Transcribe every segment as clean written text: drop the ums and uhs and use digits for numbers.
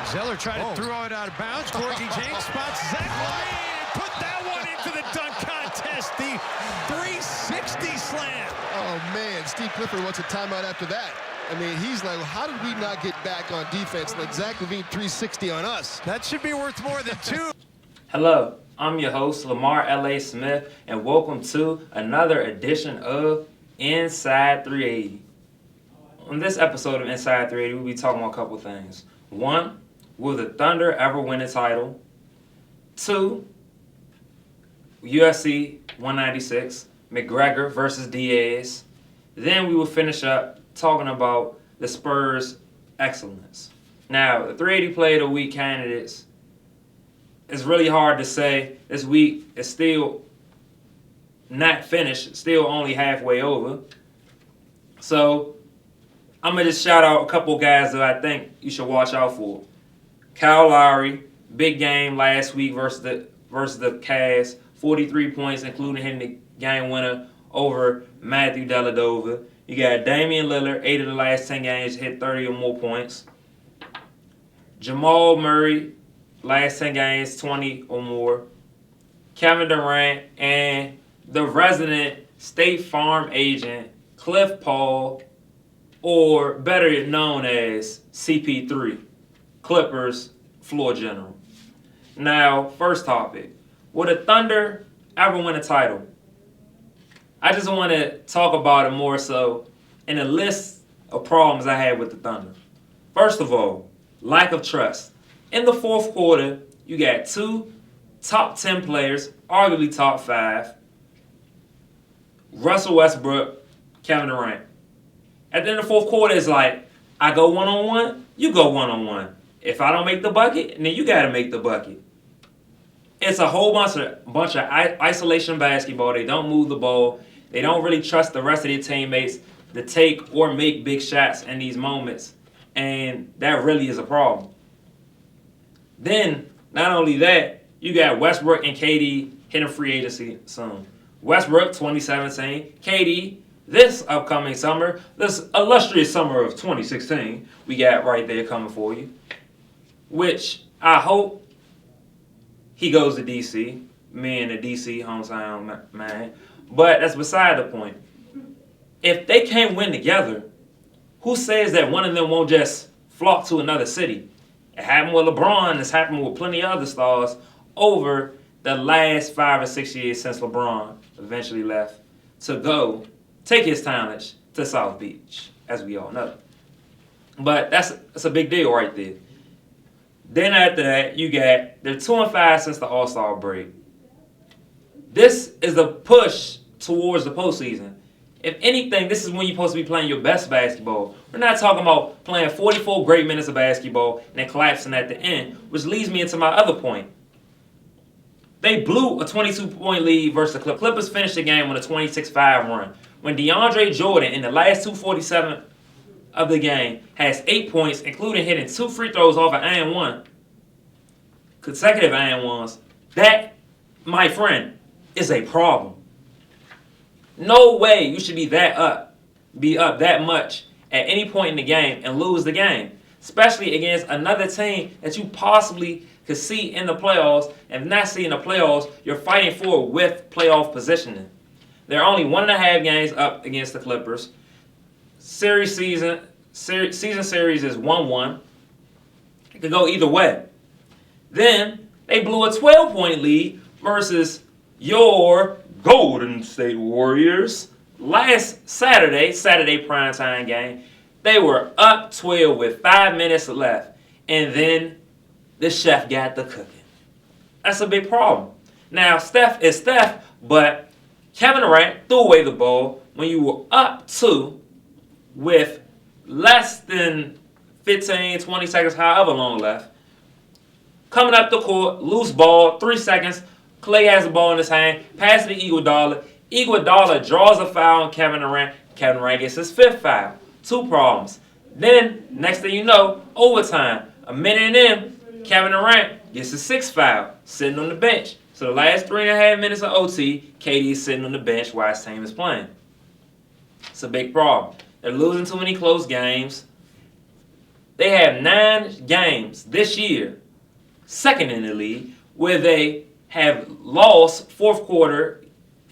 Zeller tried to throw it out of bounds. Corky James spots Zach LaVine and put that one into the dunk contest. The 360 slam. Oh, man. Steve Clifford wants a timeout after that. I mean, he's like, how did we not get back on defense? Let Zach LaVine 360 on us. That should be worth more than two. Hello, I'm your host, Lamar L.A. Smith, and welcome to another edition of Inside 380. On this episode of Inside 380, we'll be talking about a couple things. One, will the Thunder ever win a title? Two, UFC 196, McGregor versus Diaz. Then we will finish up talking about the Spurs' excellence. Now, the 380 Player of the Week candidates, it's really hard to say. This week is still not finished, still only halfway over. So, I'm going to just shout out a couple guys that I think you should watch out for. Kyle Lowry, big game last week versus the Cavs. 43 points, including hitting the game winner over Matthew Dellavedova. You got Damian Lillard, 8 of the last 10 games, hit 30 or more points. Jamal Murray, last 10 games, 20 or more. Kevin Durant, and the resident State Farm agent, Cliff Paul, or better known as CP3, Clippers floor general. Now, first topic. Will the Thunder ever win a title? I just want to talk about it more so in a list of problems I had with the Thunder. First of all, lack of trust. In the fourth quarter, you got two top 10 players, arguably top 5, Russell Westbrook, Kevin Durant. At the end of the fourth quarter, it's like, I go one-on-one, you go one-on-one. If I don't make the bucket, then you got to make the bucket. It's a whole bunch of isolation basketball. They don't move the ball. They don't really trust the rest of their teammates to take or make big shots in these moments. And that really is a problem. Then, not only that, you got Westbrook and KD hitting free agency soon. Westbrook, 2017. KD, this upcoming summer, this illustrious summer of 2016, we got right there coming for you. Which I hope he goes to D.C., me and the D.C. hometown man. But that's beside the point. If they can't win together, who says that one of them won't just flock to another city? It happened with LeBron. It's happened with plenty of other stars over the last 5 or 6 years since LeBron eventually left to go take his talents to South Beach, as we all know. But that's a big deal right there. Then after that, you got, they're 2-5 since the All-Star break. This is the push towards the postseason. If anything, this is when you're supposed to be playing your best basketball. We're not talking about playing 44 great minutes of basketball and then collapsing at the end, which leads me into my other point. They blew a 22-point lead versus the Clippers. Clippers finished the game on a 26-5 run. When DeAndre Jordan, in the last 2:47 of the game, has 8 points, including hitting 2 free throws off an and one, consecutive and ones, that, my friend, is a problem. No way you should be up that much at any point in the game and lose the game, especially against another team that you possibly could see in the playoffs. And if not see in the playoffs, you're fighting for with playoff positioning. They're only 1.5 games up against the Clippers. Season series is 1-1. It could go either way. Then they blew a 12-point lead versus your Golden State Warriors last Saturday primetime game. They were up 12 with 5 minutes left, and then the chef got the cooking. That's a big problem. Now, Steph is Steph, but Kevin Durant threw away the ball when you were up 2 with less than 15, 20 seconds, however long left. Coming up the court, loose ball, 3 seconds. Clay has the ball in his hand, passes to Iguodala. Iguodala draws a foul on Kevin Durant. Kevin Durant gets his 5th foul. 2 problems. Then, next thing you know, overtime. A minute in, Kevin Durant gets his 6th foul, sitting on the bench. So the last 3.5 minutes of OT, KD is sitting on the bench while his team is playing. It's a big problem. They're losing too many close games. They have 9 games this year, second in the league, where they have lost fourth quarter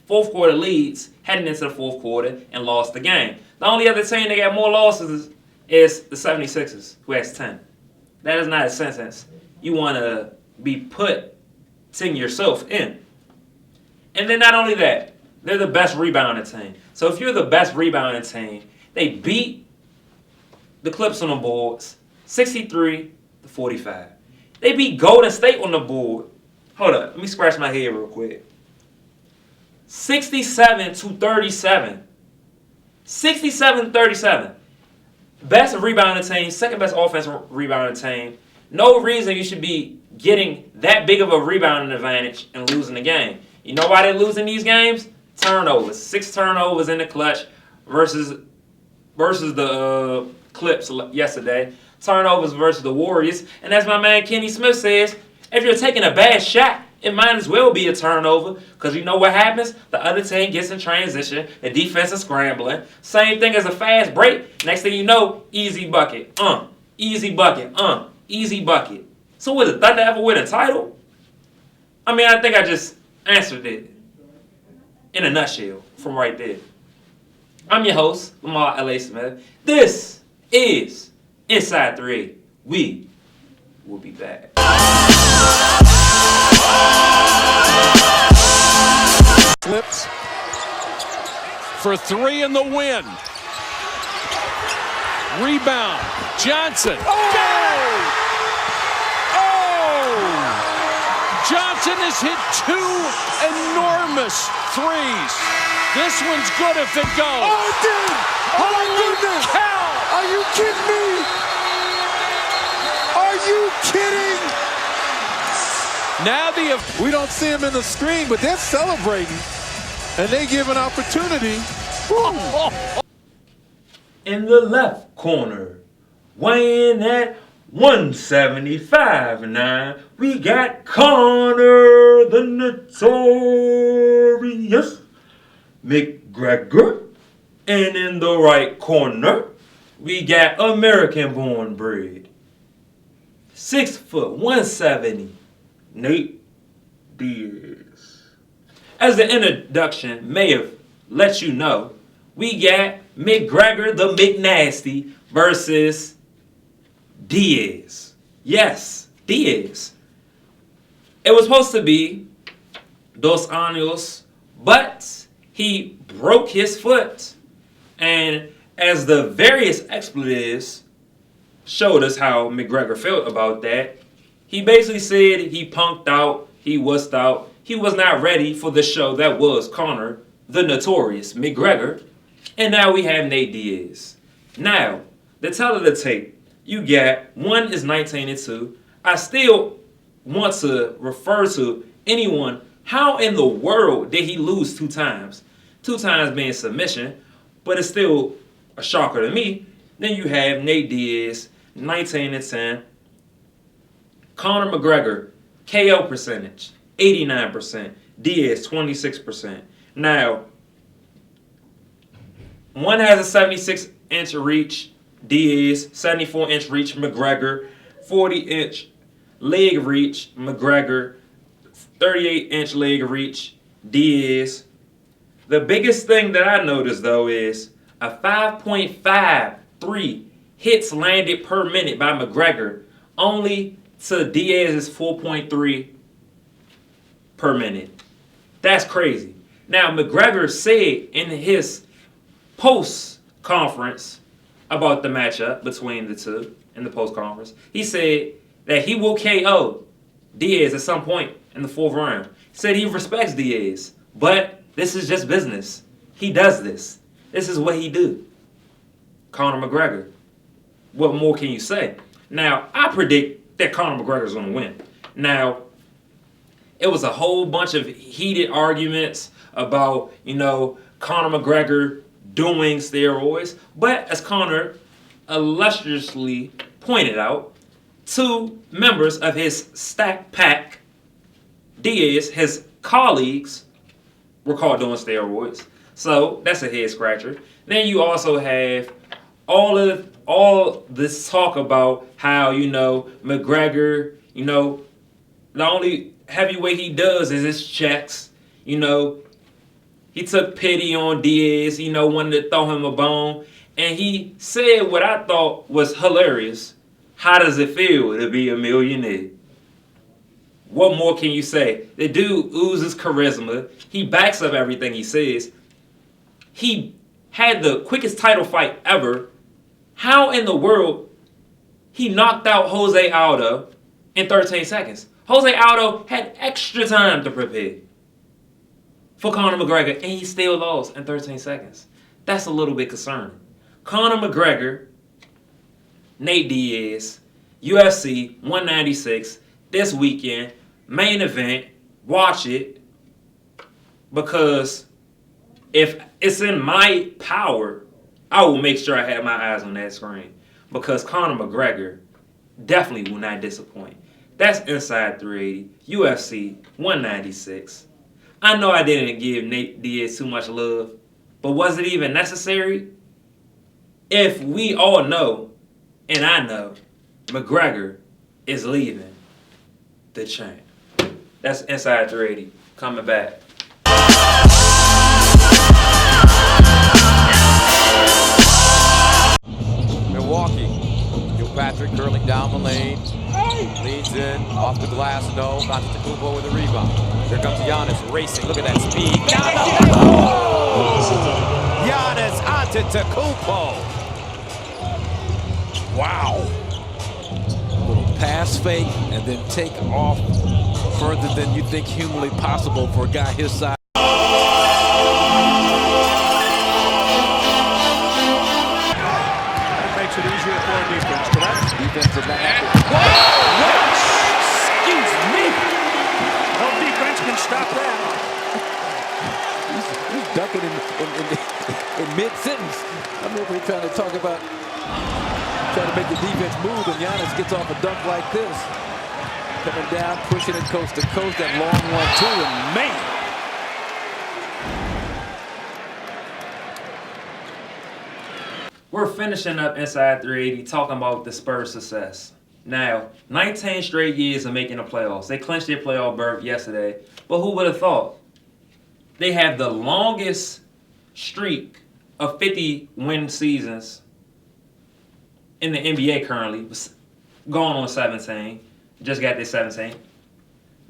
leads heading into the fourth quarter and lost the game. The only other team that got more losses is the 76ers, who has 10. That is not a sentence you want to be putting yourself in. And then not only that, they're the best rebounding team. So if you're the best rebounding team, they beat the Clips on the boards 63-45. They beat Golden State on the board. Hold up, let me scratch my head real quick. 67-37. 67-37. Best rebounding team, second best offensive rebounding team. No reason you should be getting that big of a rebounding advantage and losing the game. You know why they're losing these games? Turnovers. 6 turnovers in the clutch versus the Clips yesterday. Turnovers versus the Warriors. And as my man Kenny Smith says, if you're taking a bad shot, it might as well be a turnover, because you know what happens? The other team gets in transition, the defense is scrambling. Same thing as a fast break. Next thing you know, easy bucket. Easy bucket. Easy bucket. So would the Thunder ever win a title? I mean, I think I just answered it in a nutshell from right there. I'm your host, Lamar L.A. Smith. This is Inside 380. We will be back. Slips for 3 in the win. Rebound. Johnson. Johnson has hit 2 enormous threes. This one's good if it goes. Oh, dude! Oh, my goodness! Cow! Are you kidding me? Are you kidding? Now we don't see him in the screen, but they're celebrating, and they give an opportunity. In the left corner, weighing at 175.9, we got Connor the Notorious McGregor. And in the right corner, we got American-born breed, 6 foot 170, Nate Diaz. As the introduction may have let you know, we got McGregor the McNasty versus Diaz. Yes, Diaz. It was supposed to be Dos Anjos, but he broke his foot. And as the various expletives showed us how McGregor felt about that, he basically said he punked out, he wussed out, he was not ready for the show that was Connor the Notorious McGregor. And now we have Nate Diaz. Now, the tell of the tape, you got 1 is 19-2. I still want to refer to anyone, how in the world did he lose 2 times? 2 times being submission, but it's still a shocker to me. Then you have Nate Diaz, 19-10. Connor McGregor, KO percentage, 89%. Diaz, 26%. Now, 1 has a 76-inch reach, Diaz, 74-inch reach, McGregor, 40-inch leg reach, McGregor, 38-inch leg reach, Diaz. The biggest thing that I noticed, though, is a 5.53 hits landed per minute by McGregor, only to Diaz's 4.3 per minute. That's crazy. Now, McGregor said in his post-conference about the matchup between the two, in the post-conference, he said that he will KO Diaz at some point in the 4th round. He said he respects Diaz, but this is just business. He does this. This is what he do. Conor McGregor. What more can you say? Now, I predict that Conor McGregor is going to win. Now, it was a whole bunch of heated arguments about, Conor McGregor doing steroids. But as Conor illustriously pointed out, 2 members of his stack pack, Diaz, his colleagues, were caught doing steroids. So that's a head scratcher. Then you also have all this talk about how, McGregor, the only heavyweight he does is his checks. He took pity on Diaz, wanted to throw him a bone. And he said what I thought was hilarious. How does it feel to be a millionaire? What more can you say? The dude oozes charisma. He backs up everything he says. He had the quickest title fight ever. How in the world he knocked out Jose Aldo in 13 seconds? Jose Aldo had extra time to prepare for Connor McGregor, and he still lost in 13 seconds. That's a little bit concerning. Connor McGregor, Nate Diaz, UFC 196 this weekend, main event. Watch it, because if it's in my power, I will make sure I have my eyes on that screen, because Connor McGregor definitely will not disappoint. That's Inside 380, UFC 196. I know I didn't give Nate Diaz too much love, but was it even necessary? If we all know, and I know, McGregor is leaving the champ. That's Inside 380. Coming back. Milwaukee. Patrick curling down the lane. Leads in, off the glass, no. Antetokounmpo with a rebound. Here comes Giannis racing. Look at that speed. Giannis Antetokounmpo. Wow. Little pass fake and then take off further than you think humanly possible for a guy his size. Makes it easier for a defense, correct? Defense did not have to. Whoa! Excuse me! No defense can stop that. He's ducking in mid-sentence. I don't know if we're trying to talk about trying to make the defense move, and Giannis gets off a dunk like this. Coming down, pushing it coast to coast, that long one too, and man! We're finishing up Inside 380 talking about the Spurs' success. Now, 19 straight years of making the playoffs. They clinched their playoff berth yesterday, but who would have thought? They have the longest streak of 50-win seasons in the NBA currently, going on 17. Just got their 17.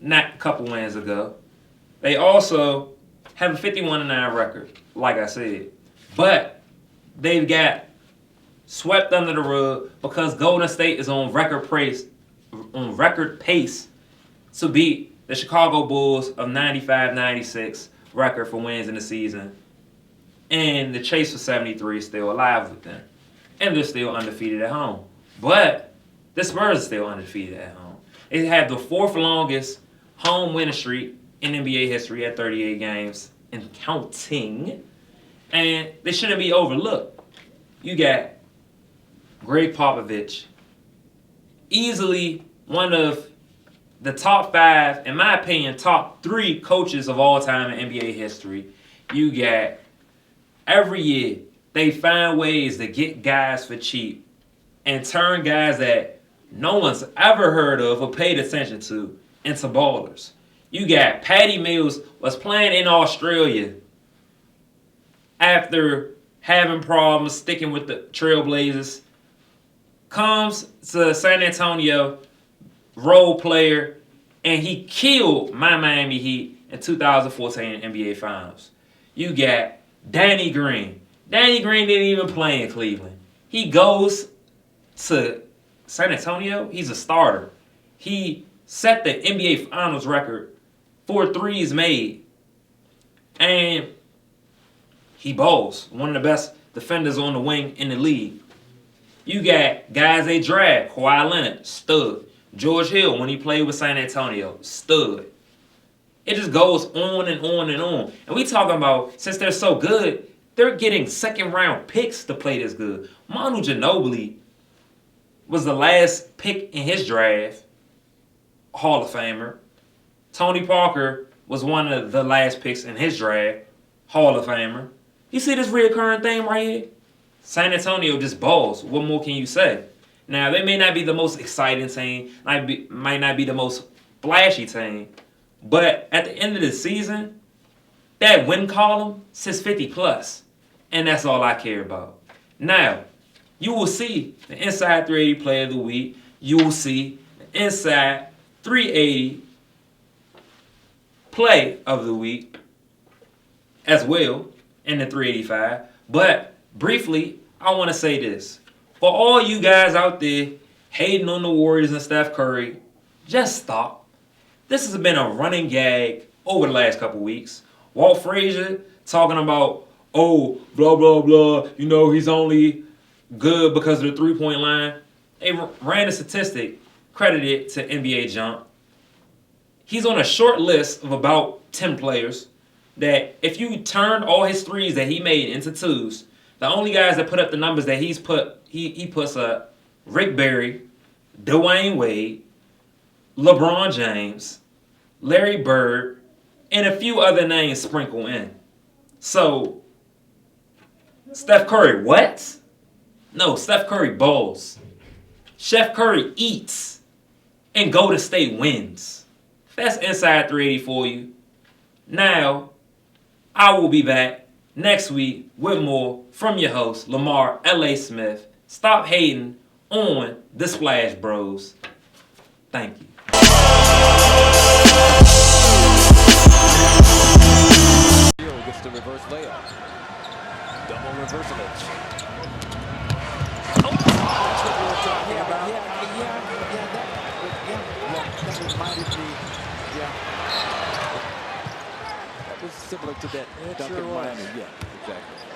Not a couple wins ago. They also have a 51-9 record, like I said. But they've got swept under the rug because Golden State is on record pace to beat the Chicago Bulls of 95-96 record for wins in the season. And the chase for 73 is still alive with them. And they're still undefeated at home. But the Spurs are still undefeated at home. They have the fourth longest home winning streak in NBA history at 38 games and counting. And they shouldn't be overlooked. You got Greg Popovich, easily one of the top 5, in my opinion, top 3 coaches of all time in NBA history. You got, every year, they find ways to get guys for cheap and turn guys that no one's ever heard of or paid attention to into ballers. You got Patty Mills was playing in Australia after having problems sticking with the Trailblazers. Comes to San Antonio, role player, and he killed my Miami Heat in 2014 NBA Finals. You got Danny Green. Danny Green didn't even play in Cleveland. He goes to San Antonio. He's a starter. He set the NBA Finals record for threes made. And he bowls. One of the best defenders on the wing in the league. You got guys they draft. Kawhi Leonard, stud. George Hill, when he played with San Antonio, stud. It just goes on and on and on. And we talking about, since they're so good, they're getting second-round picks to play this good. Manu Ginobili was the last pick in his draft, Hall of Famer. Tony Parker was one of the last picks in his draft, Hall of Famer. You see this reoccurring thing right here? San Antonio just balls. What more can you say? Now, they may not be the most exciting team, might not be the most flashy team, but at the end of the season, that win column sits 50 plus, and that's all I care about. Now, you will see the Inside 380 Player of the Week. You will see the Inside 380 Play of the Week as well in the 385. But briefly, I want to say this. For all you guys out there hating on the Warriors and Steph Curry, just stop. This has been a running gag over the last couple weeks. Walt Frazier talking about, oh, blah, blah, blah, you know, he's only good because of the three-point line. They ran a statistic credited to NBA Jump. He's on a short list of about 10 players that if you turned all his threes that he made into twos, the only guys that put up the numbers that he puts up Rick Barry, Dwayne Wade, LeBron James, Larry Bird, and a few other names sprinkle in. So, Steph Curry, what? No, Steph Curry balls. Chef Curry eats. And Golden State wins. That's Inside 380 for you. Now, I will be back next week with more from your host, Lamar L.A. Smith. Stop hating on the Splash Bros. Thank you. Gets the reverse layup. Double reversal edge. That reminded me. That was similar to that dunk in Miami. Yeah, exactly.